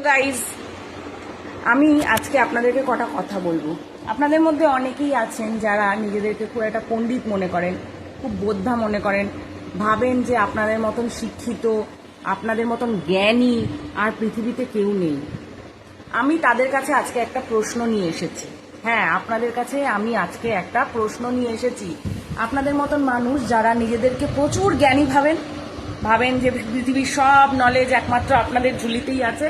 Guys, আমি আজকে আপনাদেরকে কটা কথা বলবো। আপনাদের মধ্যে অনেকেই আছেন যারা নিজেদেরকে খুব একটা পণ্ডিত মনে করেন, খুব বোদ্ধা মনে করেন, ভাবেন যে আপনাদের মতন শিক্ষিত, আপনাদের মতন জ্ঞানী আর পৃথিবীতে কেউ নেই। আমি তাদের কাছে আজকে একটা প্রশ্ন নিয়ে এসেছি। হ্যাঁ, আপনাদের কাছে আমি আজকে একটা প্রশ্ন নিয়ে এসেছি। আপনাদের মতন মানুষ যারা নিজেদেরকে প্রচুর জ্ঞানী ভাবেন যে পৃথিবীর সব নলেজ একমাত্র আপনাদের ঝুলিতেই আছে,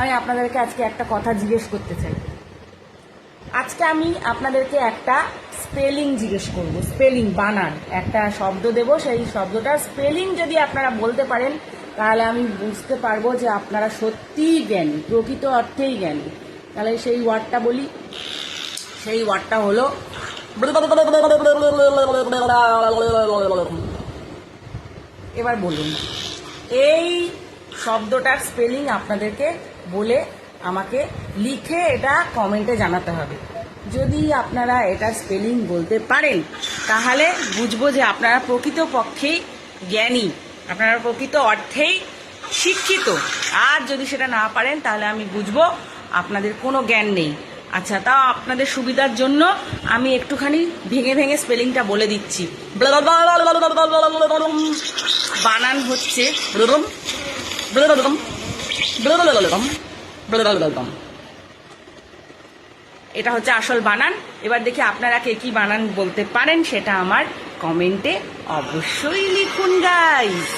আমি আপনাদেরকে আজকে একটা কথা জিজ্ঞেস করতে চাই। আজকে আমি আপনাদেরকে একটা স্পেলিং জিজ্ঞেস করব, স্পেলিং বানান একটা শব্দ দেব, সেই শব্দটার স্পেলিং যদি আপনারা বলতে পারেন তাহলে আমি বুঝতে পারবো যে আপনারা সত্যিই জ্ঞানী, প্রকৃত অর্থেই জ্ঞানী। তাহলে সেই ওয়ার্ডটা বলি, সেই ওয়ার্ডটা হলো এবার বলুন এই শব্দটার স্পেলিং আপনাদেরকে বলে আমাকে লিখে এটা কমেন্টে জানাতে হবে। যদি আপনারা এটার স্পেলিং বলতে পারেন তাহলে বুঝবো যে আপনারা প্রকৃতপক্ষেই জ্ঞানী, আপনারা প্রকৃত অর্থেই শিক্ষিত। আর যদি সেটা না পারেন তাহলে আমি বুঝবো আপনাদের কোনো জ্ঞান নেই। আচ্ছা, তাও আপনাদের সুবিধার জন্য আমি একটুখানি ভেঙে ভেঙে স্পেলিংটা বলে দিচ্ছি। বানান হচ্ছে এটা হচ্ছে আসল বানান। এবার দেখি আপনারা কে কি বানান বলতে পারেন সেটা আমার কমেন্টে অবশ্যই লিখুন গাইস।